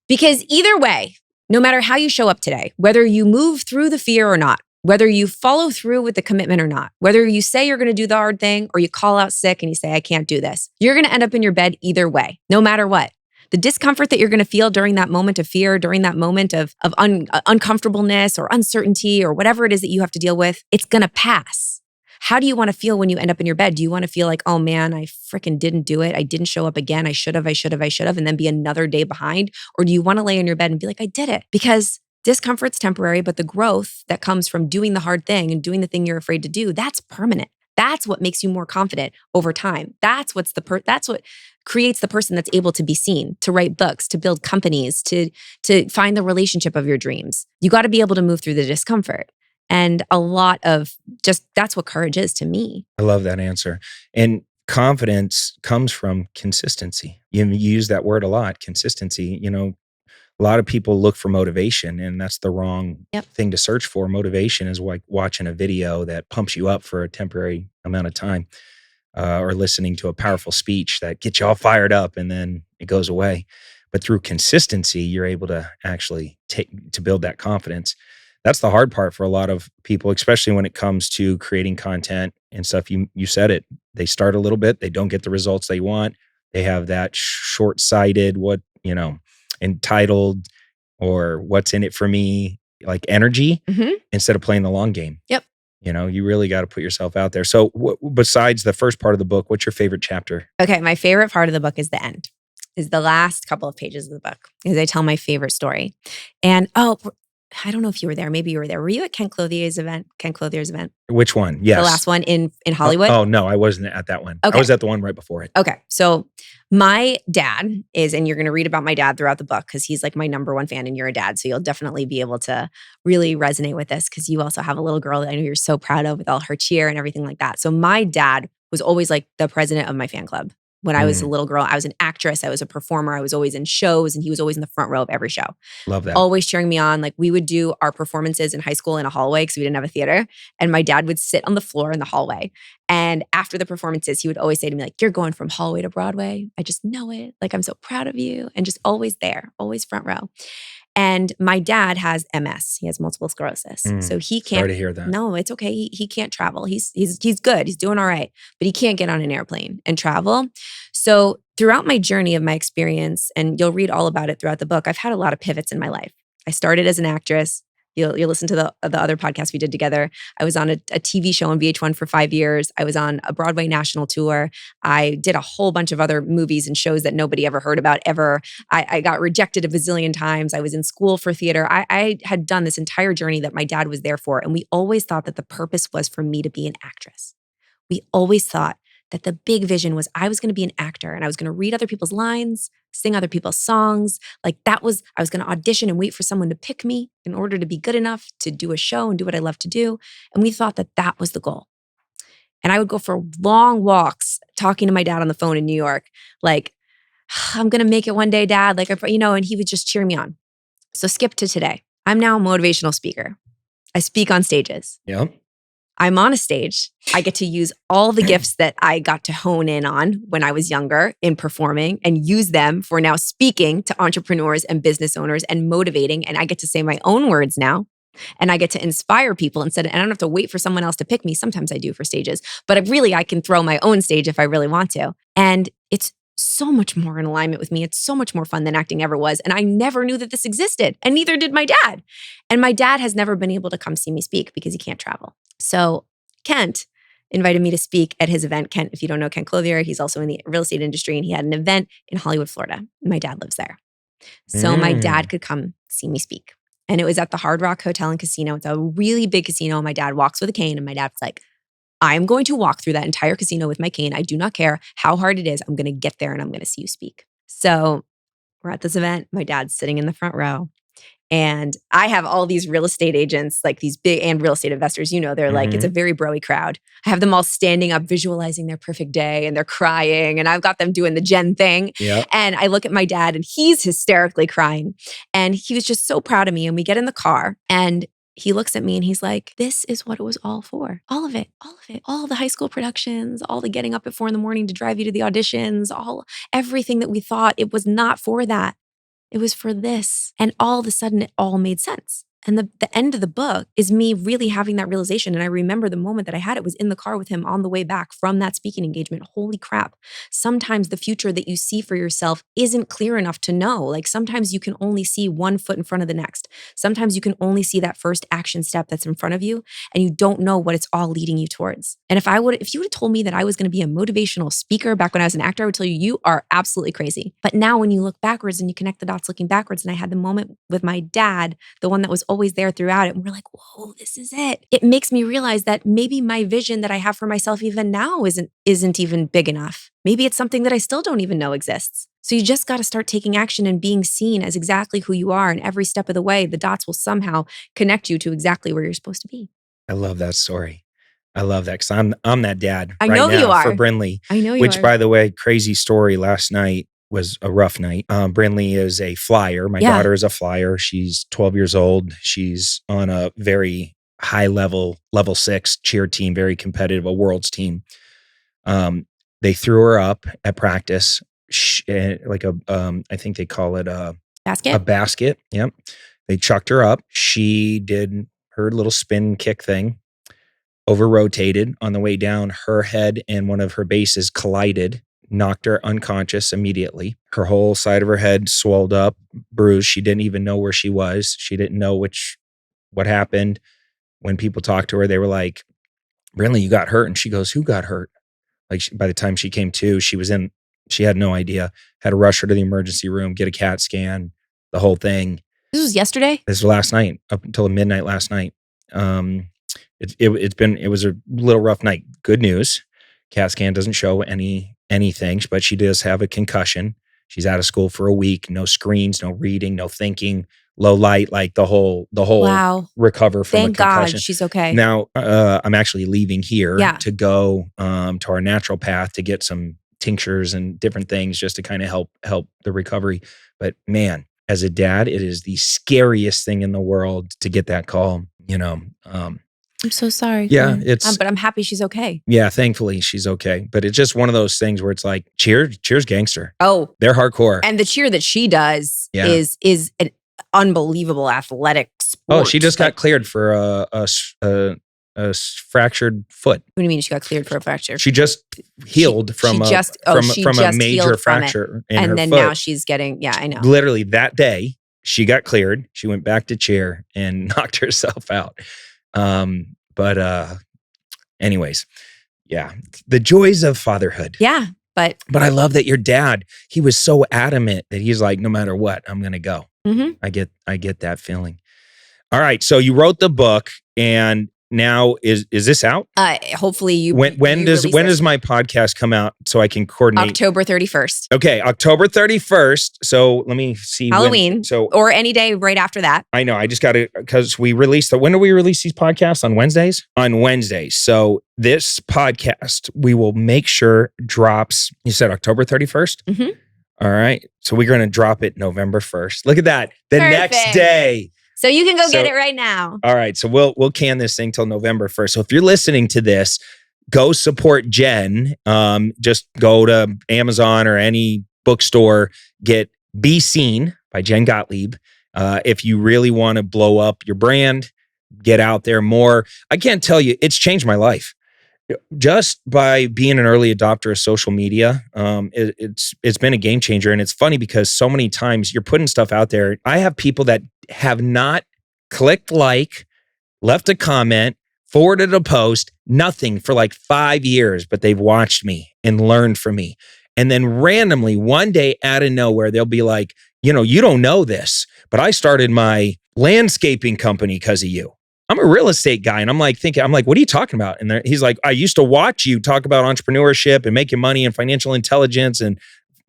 Because either way, no matter how you show up today, whether you move through the fear or not, whether you follow through with the commitment or not, whether you say you're going to do the hard thing or you call out sick and you say, I can't do this, you're going to end up in your bed either way, no matter what. The discomfort that you're going to feel during that moment of fear, during that moment of uncomfortableness or uncertainty or whatever it is that you have to deal with, it's going to pass. How do you want to feel when you end up in your bed? Do you want to feel like, oh man, I freaking didn't do it. I didn't show up again. I should have, and then be another day behind? Or do you want to lay in your bed and be like, I did it? Because discomfort's temporary, but the growth that comes from doing the hard thing and doing the thing you're afraid to do, that's permanent. That's what makes you more confident over time. That's what creates the person that's able to be seen, to write books, to build companies, to find the relationship of your dreams. You got to be able to move through the discomfort. And a lot of that's what courage is to me. I love that answer. And confidence comes from consistency. You use that word a lot, consistency. A lot of people look for motivation, and that's the wrong thing to search for. Motivation is like watching a video that pumps you up for a temporary amount of time, or listening to a powerful speech that gets you all fired up and then it goes away. But through consistency, you're able to actually build that confidence. That's the hard part for a lot of people, especially when it comes to creating content and stuff. You said it. They start a little bit. They don't get the results they want. They have that short-sighted, entitled, or what's in it for me, like energy, instead of playing the long game. Yep. You really got to put yourself out there. So besides the first part of the book, what's your favorite chapter? Okay. My favorite part of the book is the end, is the last couple of pages of the book, because I tell my favorite story. And I don't know if you were there. Maybe you were there. Were you at Ken Clothier's event? Which one? Yes. The last one in Hollywood? Oh, no, I wasn't at that one. Okay. I was at the one right before it. Okay. So my dad is, and you're going to read about my dad throughout the book because he's like my number one fan and you're a dad. So you'll definitely be able to really resonate with this because you also have a little girl that I know you're so proud of with all her cheer and everything like that. So my dad was always like the president of my fan club. When I was a little girl, I was an actress. I was a performer. I was always in shows and he was always in the front row of every show. Love that. Always cheering me on. Like we would do our performances in high school in a hallway because we didn't have a theater. And my dad would sit on the floor in the hallway. And after the performances, he would always say to me like, you're going from hallway to Broadway. I just know it. Like, I'm so proud of you. And just always there, always front row. And my dad has MS. He has multiple sclerosis. So he can't. Sorry to hear that. No, it's okay. He can't travel. He's good. He's doing all right. But he can't get on an airplane and travel. So throughout my journey of my experience, and you'll read all about it throughout the book, I've had a lot of pivots in my life. I started as an actress. You'll listen to the other podcast we did together. I was on a TV show on VH1 for 5 years. I was on a Broadway national tour. I did a whole bunch of other movies and shows that nobody ever heard about ever. I got rejected a bazillion times. I was in school for theater. I had done this entire journey that my dad was there for. And we always thought that the purpose was for me to be an actress. We always thought that the big vision was I was going to be an actor and I was going to read other people's lines, sing other people's songs. Like I was going to audition and wait for someone to pick me in order to be good enough to do a show and do what I love to do. And we thought that that was the goal. And I would go for long walks talking to my dad on the phone in New York, like, I'm going to make it one day, Dad. Like, and he would just cheer me on. So skip to today. I'm now a motivational speaker. I speak on stages. Yeah. I'm on a stage. I get to use all the gifts that I got to hone in on when I was younger in performing and use them for now speaking to entrepreneurs and business owners and motivating. And I get to say my own words now. And I get to inspire people and I don't have to wait for someone else to pick me. Sometimes I do for stages, but I can throw my own stage if I really want to. And it's so much more in alignment with me. It's so much more fun than acting ever was. And I never knew that this existed. And neither did my dad. And my dad has never been able to come see me speak because he can't travel. So Kent invited me to speak at his event. Kent, if you don't know Ken Clothier, he's also in the real estate industry and he had an event in Hollywood, Florida. My dad lives there. So my dad could come see me speak. And it was at the Hard Rock Hotel and Casino. It's a really big casino. My dad walks with a cane and my dad's like, I'm going to walk through that entire casino with my cane. I do not care how hard it is. I'm going to get there and I'm going to see you speak. So we're at this event. My dad's sitting in the front row. And I have all these real estate agents, like these big and real estate investors, they're like, it's a very bro-y crowd. I have them all standing up, visualizing their perfect day and they're crying. And I've got them doing the Jen thing. Yep. And I look at my dad and he's hysterically crying. And he was just so proud of me. And we get in the car and he looks at me and he's like, this is what it was all for. All of it, all the high school productions, all the getting up at 4 a.m. to drive you to the auditions, everything that we thought, it was not for that. It was for this. And all of a sudden, it all made sense. And the end of the book is me really having that realization. And I remember the moment that I had it was in the car with him on the way back from that speaking engagement. Holy crap. Sometimes the future that you see for yourself isn't clear enough to know. Like sometimes you can only see one foot in front of the next. Sometimes you can only see that first action step that's in front of you, and you don't know what it's all leading you towards. And if you would have told me that I was going to be a motivational speaker back when I was an actor, I would tell you, you are absolutely crazy. But now when you look backwards and you connect the dots looking backwards, and I had the moment with my dad, the one that was always there throughout it, and we're like, whoa, this is it. It makes me realize that maybe my vision that I have for myself even now isn't even big enough. Maybe it's something that I still don't even know exists. So you just got to start taking action and being seen as exactly who you are. And every step of the way, the dots will somehow connect you to exactly where you're supposed to be. I love that story. I love that because I'm that dad I right know now you are. for Brinley. I know you Which, are. by the way, crazy story. Last night was a rough night. Brinley is a flyer. My daughter is a flyer. She's 12 years old. She's on a very high level 6 cheer team, very competitive, a world's team. They threw her up at practice, like I think they call it a basket. Yep. They chucked her up. She did her little spin kick thing, over rotated on the way down. Her head and one of her bases collided, knocked her unconscious immediately. Her whole side of her head swelled up, bruised. She didn't even know where she was. She didn't know what happened. When people talked to her, they were like, "Brinley, you got hurt." And she goes, "Who got hurt?" Like by the time she came to, she had no idea. Had to rush her to the emergency room, get a CAT scan, the whole thing. This was yesterday? This was last night, up until midnight last night. It was a little rough night. Good news, CAT scan doesn't show anything, but she does have a concussion. She's out of school for a week. No screens, no reading, no thinking, low light, like the whole Wow. recover from Thank a concussion. God she's okay. Now I'm actually leaving here Yeah. to go to our naturopath to get some tinctures and different things just to kind of help the recovery. But man, as a dad, it is the scariest thing in the world to get that call. I'm so sorry. Yeah, but I'm happy she's okay. Yeah, thankfully she's okay. But it's just one of those things where it's like cheer's gangster. Oh, They're hardcore. and the cheer that she does is an unbelievable athletic sport. Oh, she just got cleared for a fractured foot. What do you mean she got cleared for a fracture? She just healed from a major fracture in her and then foot. now she's getting, I know. Literally that day, she got cleared. She went back to cheer and knocked herself out. Anyways, the joys of fatherhood. Yeah, but I love that your dad, he was so adamant that he's like, no matter what, I'm going to go. Mhm. I get that feeling. All right. So you wrote the book, and now is this out? Hopefully you. When does my podcast come out so I can coordinate? October 31st. Okay, October 31st. So let me see. Halloween. Or any day right after that. I know. I just got to, because we released when do we release these podcasts? On Wednesdays? On Wednesdays. So this podcast, we will make sure drops, you said October 31st? Mm-hmm. All right. So we're going to drop it November 1st. Look at that. The Perfect. next day. So you can go get it right now. All right. So we'll can this thing till November 1st. So if you're listening to this, go support Jen. Just go to Amazon or any bookstore, get Be Seen by Jen Gottlieb. If you really want to blow up your brand, get out there more. I can't tell you, it's changed my life. Just by being an early adopter of social media, it's been a game changer. And it's funny because so many times you're putting stuff out there. I have people that have not clicked like, left a comment, forwarded a post, nothing for like 5 years, but they've watched me and learned from me. And then randomly one day out of nowhere, they'll be like, you don't know this, but I started my landscaping company because of you. I'm a real estate guy. And I'm like, what are you talking about? And he's like, I used to watch you talk about entrepreneurship and making money and financial intelligence and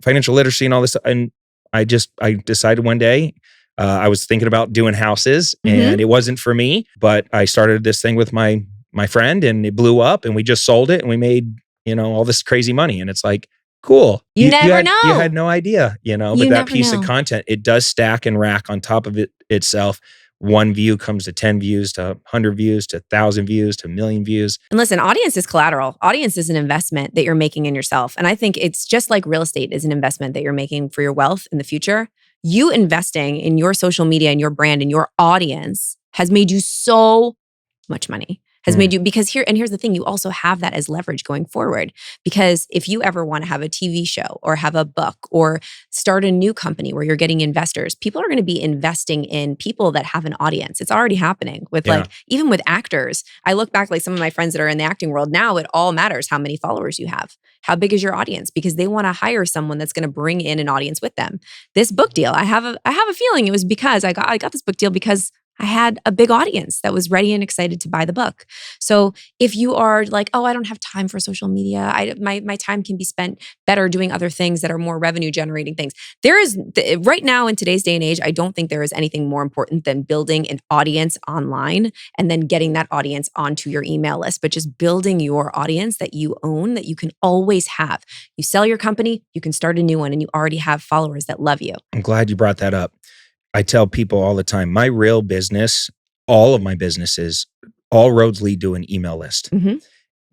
financial literacy and all this. And I decided one day, I was thinking about doing houses and it wasn't for me, but I started this thing with my friend and it blew up and we just sold it and we made, all this crazy money. And it's like, cool. You never know. You had no idea, but that piece of content, it does stack and rack on top of itself. One view comes to 10 views, to 100 views, to 1,000 views, to 1,000,000 views. And listen, audience is collateral. Audience is an investment that you're making in yourself. And I think it's just like real estate is an investment that you're making for your wealth in the future. You investing in your social media and your brand and your audience has made you so much money. Has made you, because here's the thing, you also have that as leverage going forward. Because if you ever want to have a TV show or have a book or start a new company where you're getting investors, people are going to be investing in people that have an audience. It's already happening with like, even with actors. I look back, like some of my friends that are in the acting world now, it all matters how many followers you have. How big is your audience? Because they want to hire someone that's going to bring in an audience with them. This book deal, I have a feeling it was because I got this book deal because I had a big audience that was ready and excited to buy the book. So if you are like, oh, I don't have time for social media, my time can be spent better doing other things that are more revenue generating things. There is, right now in today's day and age, I don't think there is anything more important than building an audience online and then getting that audience onto your email list, but just building your audience that you own, that you can always have. You sell your company, you can start a new one, and you already have followers that love you. I'm glad you brought that up. I tell people all the time, my real business, all of my businesses, all roads lead to an email list. Mm-hmm.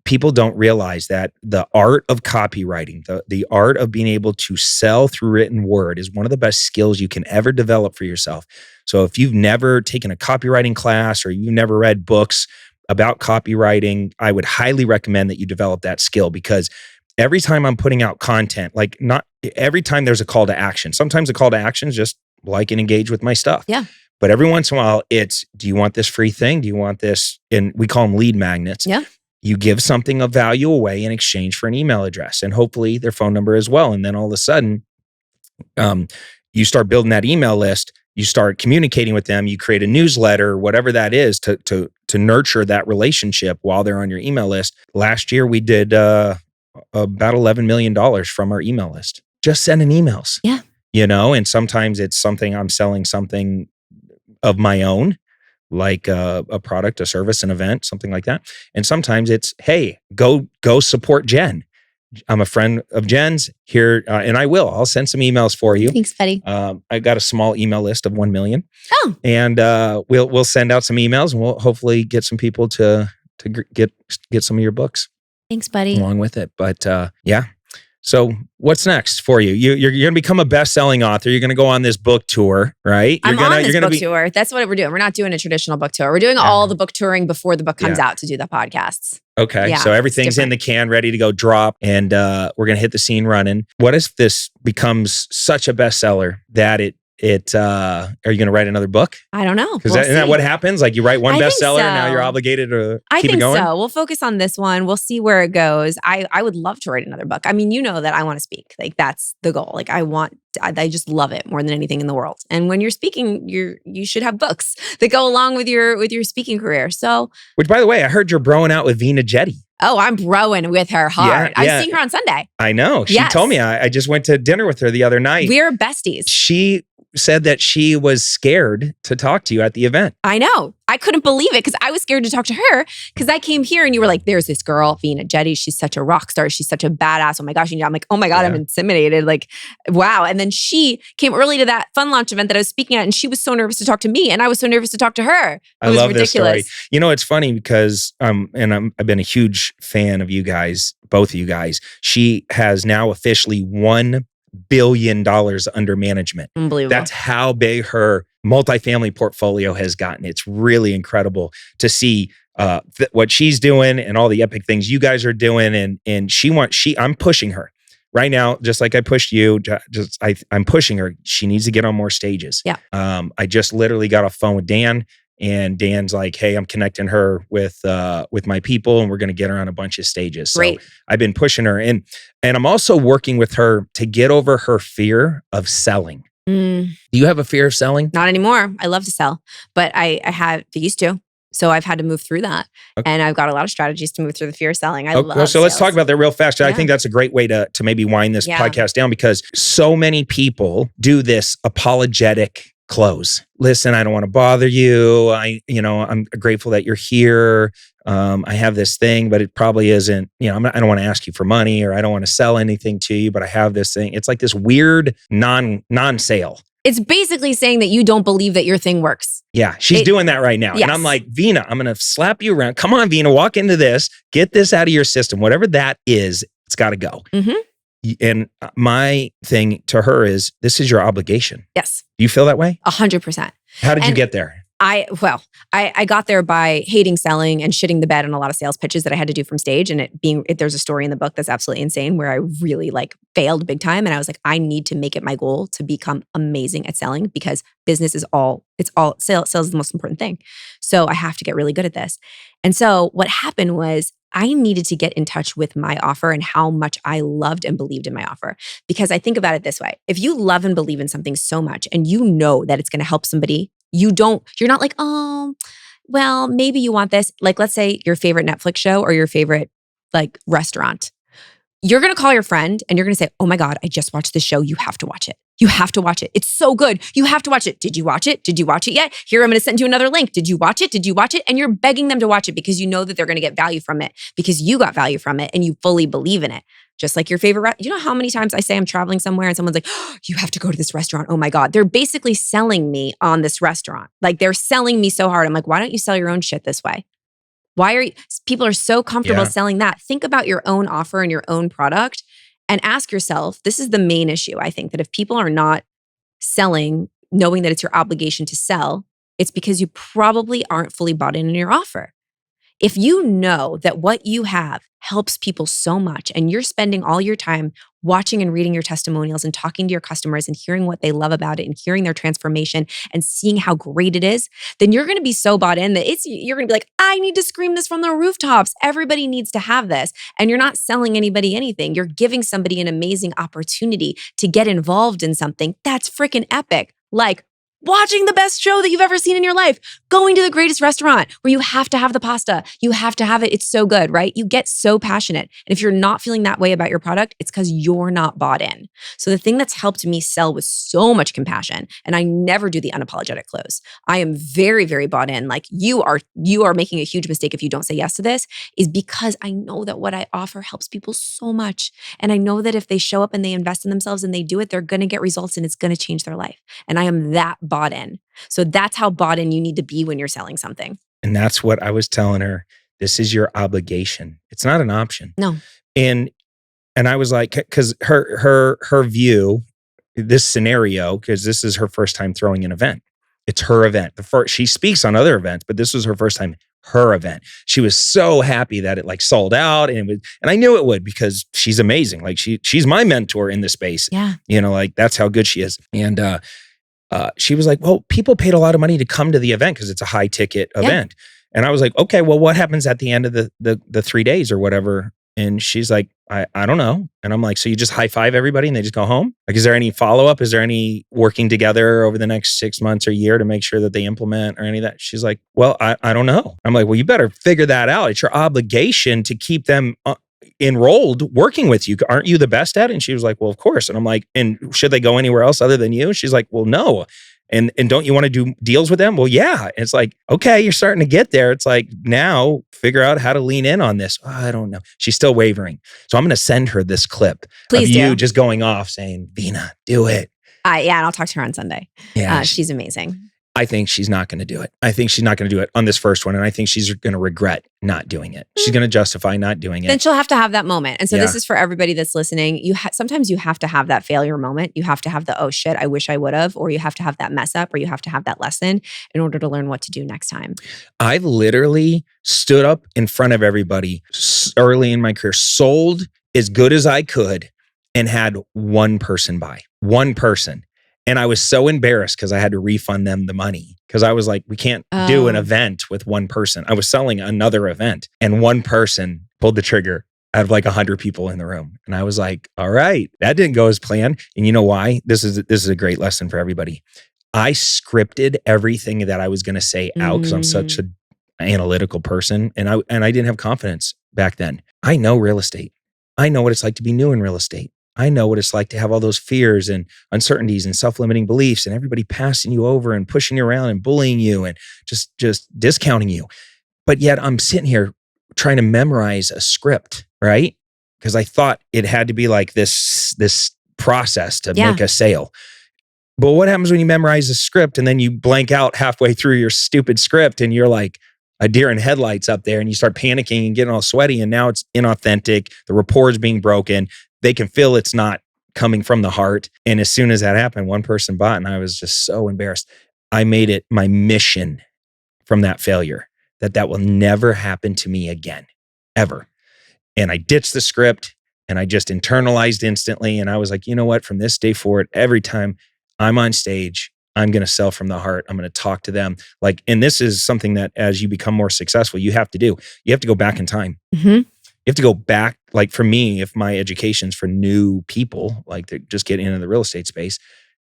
People don't realize that the art of copywriting, the art of being able to sell through written word is one of the best skills you can ever develop for yourself. So if you've never taken a copywriting class or you've never read books about copywriting, I would highly recommend that you develop that skill, because every time I'm putting out content, like not every time there's a call to action. Sometimes the call to action is just like and engage with my stuff. Yeah. But every once in a while, it's, do you want this free thing? Do you want this? And we call them lead magnets. Yeah. You give something of value away in exchange for an email address and hopefully their phone number as well. And then all of a sudden, you start building that email list. You start communicating with them. You create a newsletter, whatever that is, to nurture that relationship while they're on your email list. Last year, we did about $11 million from our email list. Just sending emails. Yeah. You know, and sometimes it's something I'm selling something of my own, like a product, a service, an event, something like that. And sometimes it's, hey, go support Jen. I'm a friend of Jen's here, and I'll send some emails for you. Thanks, buddy. I got a small email list of 1 million. Oh. And we'll send out some emails, and we'll hopefully get some people to get some of your books. Thanks, buddy. Along with it. But yeah. So what's next for you? You're going to become a best-selling author. You're going to go on this book tour, right? I'm on this book tour. That's what we're doing. We're not doing a traditional book tour. We're doing all the book touring before the book comes out to do the podcasts. Okay. Yeah, so everything's in the can, ready to go drop, and we're going to hit the scene running. What if this becomes such a bestseller that are you going to write another book? I don't know. Because isn't that what happens? Like you write one bestseller and now you're obligated to keep it going? I think so. We'll focus on this one. We'll see where it goes. I would love to write another book. I mean, you know that I want to speak. Like that's the goal. Like I just love it more than anything in the world. And when you're speaking, you should have books that go along with your speaking career. So, which by the way, I heard you're broing out with Vina Jetty. Oh, I'm broing with her hard. I was seeing her on Sunday. I know. She told me. I just went to dinner with her the other night. We're besties. She said that she was scared to talk to you at the event. I know. I couldn't believe it because I was scared to talk to her because I came here and you were like, there's this girl, Vina Jetty. She's such a rock star. She's such a badass. Oh my gosh. And I'm like, oh my God, I'm intimidated. Like, wow. And then she came early to that fun launch event that I was speaking at and she was so nervous to talk to me and I was so nervous to talk to her. It was ridiculous. This story. You know, it's funny because, I've been a huge fan of you guys, both of you guys. She has now officially $1 billion under management. Unbelievable. That's how big her multifamily portfolio has gotten. It's really incredible to see what she's doing and all the epic things you guys are doing. And I'm pushing her right now, just like I pushed you. I'm pushing her. She needs to get on more stages. Yeah. I just literally got off the phone with Dan. And Dan's like, hey, I'm connecting her with my people and we're going to get her on a bunch of stages. Great. So I've been pushing her and I'm also working with her to get over her fear of selling. Do you have a fear of selling? Not anymore. I love to sell, but I used to. So I've had to move through that. Okay. And I've got a lot of strategies to move through the fear of selling. I love So let's talk about that real fast. Yeah. I think that's a great way to maybe wind this podcast down because so many people do this apologetic close. Listen, I don't want to bother you. I'm grateful that you're here. I have this thing, but it probably isn't, I don't want to ask you for money or I don't want to sell anything to you, but I have this thing. It's like this weird non-sale. It's basically saying that you don't believe that your thing works. Yeah, she's doing that right now. Yes. And I'm like, Vina, I'm going to slap you around. Come on, Vina, walk into this. Get this out of your system. Whatever that is, it's got to go. Mm-hmm. And my thing to her is, this is your obligation. Yes. Do you feel that way? 100%. How did you get there? I got there by hating selling and shitting the bed on a lot of sales pitches that I had to do from stage. And there's a story in the book that's absolutely insane where I really like failed big time. And I was like, I need to make it my goal to become amazing at selling because business is sales is the most important thing. So I have to get really good at this. And so what happened was I needed to get in touch with my offer and how much I loved and believed in my offer. Because I think about it this way. If you love and believe in something so much and you know that it's going to help somebody, you're not like, oh, well, maybe you want this. Like, let's say your favorite Netflix show or your favorite like restaurant. You're going to call your friend and you're going to say, oh my God, I just watched this show. You have to watch it. You have to watch it. It's so good. You have to watch it. Did you watch it? Did you watch it yet? Here, I'm going to send you another link. Did you watch it? Did you watch it? And you're begging them to watch it because you know that they're going to get value from it because you got value from it and you fully believe in it. Just like your favorite, you know how many times I say I'm traveling somewhere and someone's like, oh, you have to go to this restaurant. Oh my God. They're basically selling me on this restaurant. Like they're selling me so hard. I'm like, why don't you sell your own shit this way? People are so comfortable selling that. Think about your own offer and your own product and ask yourself, this is the main issue. I think that if people are not selling, knowing that it's your obligation to sell, it's because you probably aren't fully bought in your offer. If you know that what you have helps people so much and you're spending all your time watching and reading your testimonials and talking to your customers and hearing what they love about it and hearing their transformation and seeing how great it is, then you're going to be so bought in that you're going to be like, I need to scream this from the rooftops. Everybody needs to have this. And you're not selling anybody anything. You're giving somebody an amazing opportunity to get involved in something that's freaking epic. Like watching the best show that you've ever seen in your life, going to the greatest restaurant where you have to have the pasta. You have to have it. It's so good, right? You get so passionate. And if you're not feeling that way about your product, it's because you're not bought in. So the thing that's helped me sell with so much compassion, and I never do the unapologetic close. I am very, very bought in. Like you are making a huge mistake if you don't say yes to this, is because I know that what I offer helps people so much. And I know that if they show up and they invest in themselves and they do it, they're going to get results and it's going to change their life. And I am that bought in. So that's how bought in you need to be when you're selling something. And that's what I was telling her. This is your obligation. It's not an option. No. And I was like, because her view, this scenario, because this is her first time throwing an event. It's her event. She speaks on other events, but this was her first time, her event. She was so happy that it like sold out, and I knew it would because she's amazing. Like she's my mentor in this space. Yeah. Like that's how good she is. And she was like, well, people paid a lot of money to come to the event because it's a high ticket event. And I was like, okay, well, what happens at the end of the 3 days or whatever? And she's like, I don't know. And I'm like, so you just high five everybody and they just go home? Like, is there any follow-up? Is there any working together over the next 6 months or year to make sure that they implement or any of that? She's like, well, I don't know. I'm like, well, you better figure that out. It's your obligation to keep them enrolled working with you. Aren't you the best at it? And she was like, well, of course. And I'm like, and should they go anywhere else other than you? She's like, well, no. And don't you want to do deals with them? Well, yeah. And it's like, okay, you're starting to get there. It's like, now figure out how to lean in on this. Oh, I don't know. She's still wavering. So I'm going to send her this clip Please of do. you just going off saying, Vina, do it. And I'll talk to her on Sunday. Yeah, she's amazing. I think she's not going to do it. I think she's not going to do it on this first one. And I think she's going to regret not doing it. She's going to justify not doing it. Then she'll have to have that moment. And so this is for everybody that's listening. Sometimes you have to have that failure moment. You have to have the, oh shit, I wish I would have, or you have to have that mess up, or you have to have that lesson in order to learn what to do next time. I literally stood up in front of everybody early in my career, sold as good as I could, and had one person buy. One person. And I was so embarrassed because I had to refund them the money because I was like, we can't do an event with one person. I was selling another event and one person pulled the trigger out of like 100 people in the room. And I was like, all right, that didn't go as planned. And you know why? This is a great lesson for everybody. I scripted everything that I was going to say out because I'm such an analytical person. And I didn't have confidence back then. I know real estate. I know what it's like to be new in real estate. I know what it's like to have all those fears and uncertainties and self-limiting beliefs and everybody passing you over and pushing you around and bullying you and just discounting you. But yet I'm sitting here trying to memorize a script, right? Because I thought it had to be like this process to make a sale. But what happens when you memorize a script and then you blank out halfway through your stupid script and you're like a deer in headlights up there and you start panicking and getting all sweaty and now it's inauthentic. The rapport is being broken. They can feel it's not coming from the heart. And as soon as that happened, one person bought and I was just so embarrassed. I made it my mission from that failure, that will never happen to me again, ever. And I ditched the script and I just internalized instantly. And I was like, you know what? From this day forward, every time I'm on stage, I'm going to sell from the heart. I'm going to talk to them. Like, and this is something that as you become more successful, you have to do. You have to go back in time. Mm-hmm. You have to go back. Like for me, if my education's for new people, like they're just getting into the real estate space,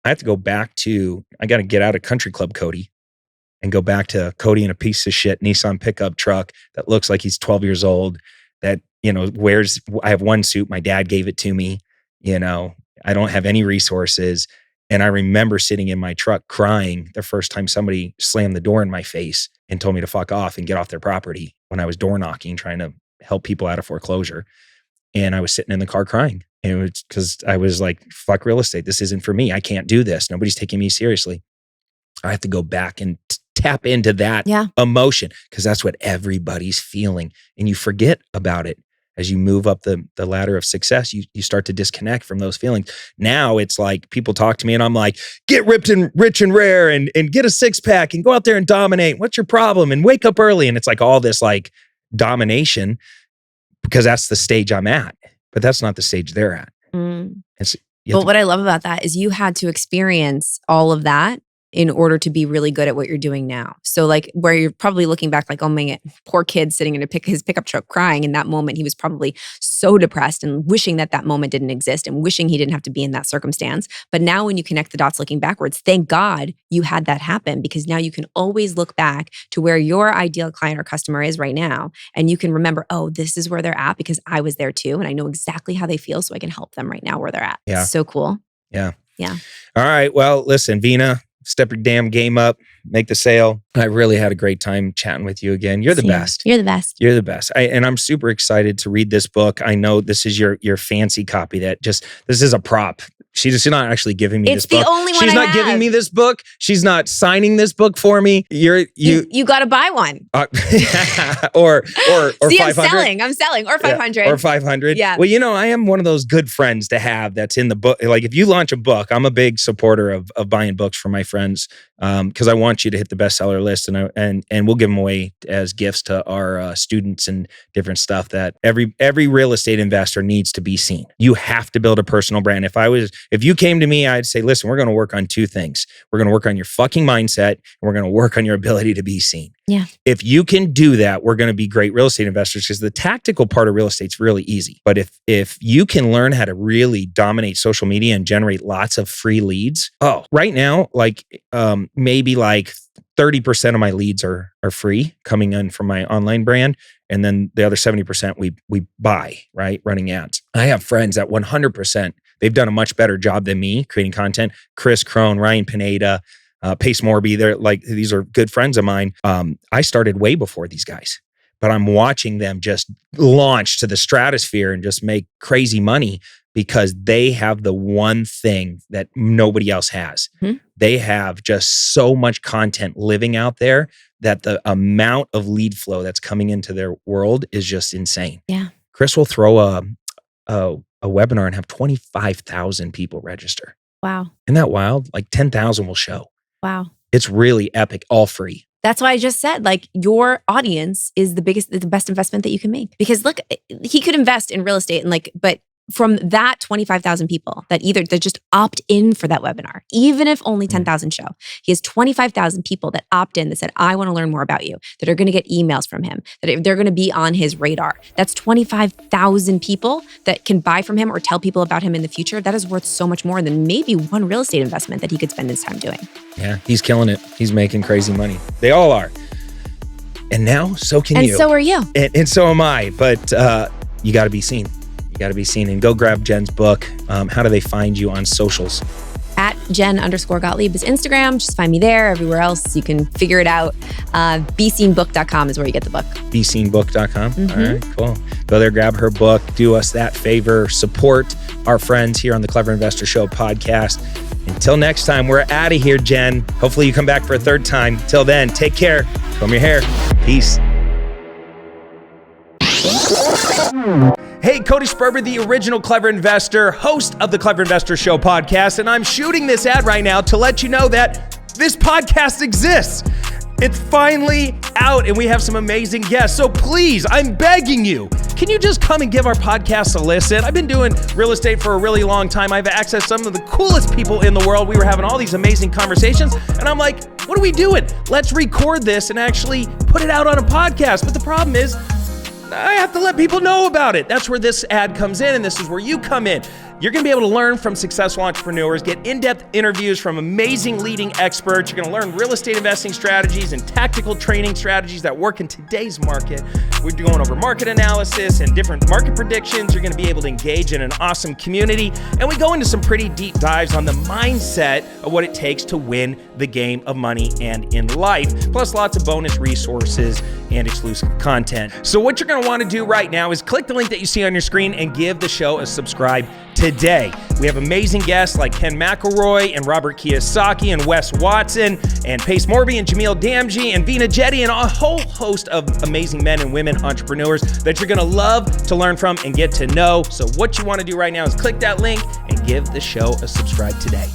I have to go back to, I got to get out of Country Club Cody and go back to Cody in a piece of shit Nissan pickup truck that looks like he's 12 years old, that, I have one suit, my dad gave it to me, I don't have any resources. And I remember sitting in my truck crying the first time somebody slammed the door in my face and told me to fuck off and get off their property when I was door knocking, trying to help people out of foreclosure. And I was sitting in the car crying. And it was because I was like, fuck real estate. This isn't for me. I can't do this. Nobody's taking me seriously. I have to go back and tap into that emotion because that's what everybody's feeling. And you forget about it. As you move up the ladder of success, you start to disconnect from those feelings. Now it's like people talk to me and I'm like, get ripped and rich and rare and get a 6-pack and go out there and dominate. What's your problem? And wake up early. And it's like all this like domination because that's the stage I'm at. But that's not the stage they're at. But what I love about that is you had to experience all of that in order to be really good at what you're doing now. So like where you're probably looking back like, oh man, poor kid sitting in his pickup truck crying. In that moment, he was probably so depressed and wishing that moment didn't exist and wishing he didn't have to be in that circumstance. But now when you connect the dots looking backwards, thank God you had that happen because now you can always look back to where your ideal client or customer is right now. And you can remember, oh, this is where they're at because I was there too. And I know exactly how they feel so I can help them right now where they're at. Yeah. It's so cool. Yeah. Yeah. All right. Well, listen, Vina, step your damn game up, make the sale. I really had a great time chatting with you again. You're the best. You're the best. You're the best. And I'm super excited to read this book. I know this is your fancy copy this is a prop. She's not actually giving me this book. It's the only one She's not giving me this book. She's not signing this book for me. You got to buy one. Or See, 500. I'm selling. Or 500. Yeah, or 500. Yeah. Well, I am one of those good friends to have that's in the book. Like if you launch a book, I'm a big supporter of buying books for my friends because I want you to hit the bestseller list and we'll give them away as gifts to our students and different stuff that every real estate investor needs to be seen. You have to build a personal brand. If you came to me, I'd say, listen, we're going to work on 2 things. We're going to work on your fucking mindset and we're going to work on your ability to be seen. Yeah. If you can do that, we're going to be great real estate investors because the tactical part of real estate's really easy. But if you can learn how to really dominate social media and generate lots of free leads, right now, like maybe like 30% of my leads are free coming in from my online brand. And then the other 70% we buy, right? Running ads. I have friends that 100%, they've done a much better job than me creating content. Chris Crone, Ryan Pineda, Pace Morby, these are good friends of mine. I started way before these guys, but I'm watching them just launch to the stratosphere and just make crazy money because they have the one thing that nobody else has. Mm-hmm. They have just so much content living out there that the amount of lead flow that's coming into their world is just insane. Yeah. Chris will throw a webinar and have 25,000 people register. Wow. Isn't that wild? Like 10,000 will show. Wow. It's really epic, all free. That's why I just said, like, your audience is the best investment that you can make. Because look, he could invest in real estate but from that 25,000 people that just opt in for that webinar, even if only 10,000 show, he has 25,000 people that opt in that said, I want to learn more about you, that are going to get emails from him, that they're going to be on his radar. That's 25,000 people that can buy from him or tell people about him in the future. That is worth so much more than maybe one real estate investment that he could spend his time doing. Yeah, he's killing it. He's making crazy money. They all are. And now, so can you. And so are you. And so am I. But you got to be seen. You got to be seen. And go grab Jen's book. How do they find you on socials? At Jen_Gottlieb is Instagram. Just find me there. Everywhere else, you can figure it out. BeSeenBook.com is where you get the book. BeSeenBook.com. Mm-hmm. All right, cool. Go there, grab her book. Do us that favor. Support our friends here on the Clever Investor Show podcast. Until next time, we're out of here, Jen. Hopefully you come back for a 3rd time. Till then, take care. Comb your hair. Peace. Hey, Cody Sperber, the original Clever Investor, host of the Clever Investor Show podcast, and I'm shooting this ad right now to let you know that this podcast exists. It's finally out and we have some amazing guests. So please, I'm begging you, can you just come and give our podcast a listen? I've been doing real estate for a really long time. I've accessed some of the coolest people in the world. We were having all these amazing conversations and I'm like, what are we doing? Let's record this and actually put it out on a podcast. But the problem is, I have to let people know about it. That's where this ad comes in, and this is where you come in. You're going to be able to learn from successful entrepreneurs, get in-depth interviews from amazing leading experts. You're going to learn real estate investing strategies and tactical training strategies that work in today's market. We're going over market analysis and different market predictions. You're going to be able to engage in an awesome community. And we go into some pretty deep dives on the mindset of what it takes to win the game of money and in life, plus lots of bonus resources and exclusive content. So what you're going to want to do right now is click the link that you see on your screen and give the show a subscribe today. We have amazing guests like Ken McElroy and Robert Kiyosaki and Wes Watson and Pace Morby and Jamil Damji and Vina Jetty and a whole host of amazing men and women entrepreneurs that you're going to love to learn from and get to know. So what you want to do right now is click that link and give the show a subscribe today.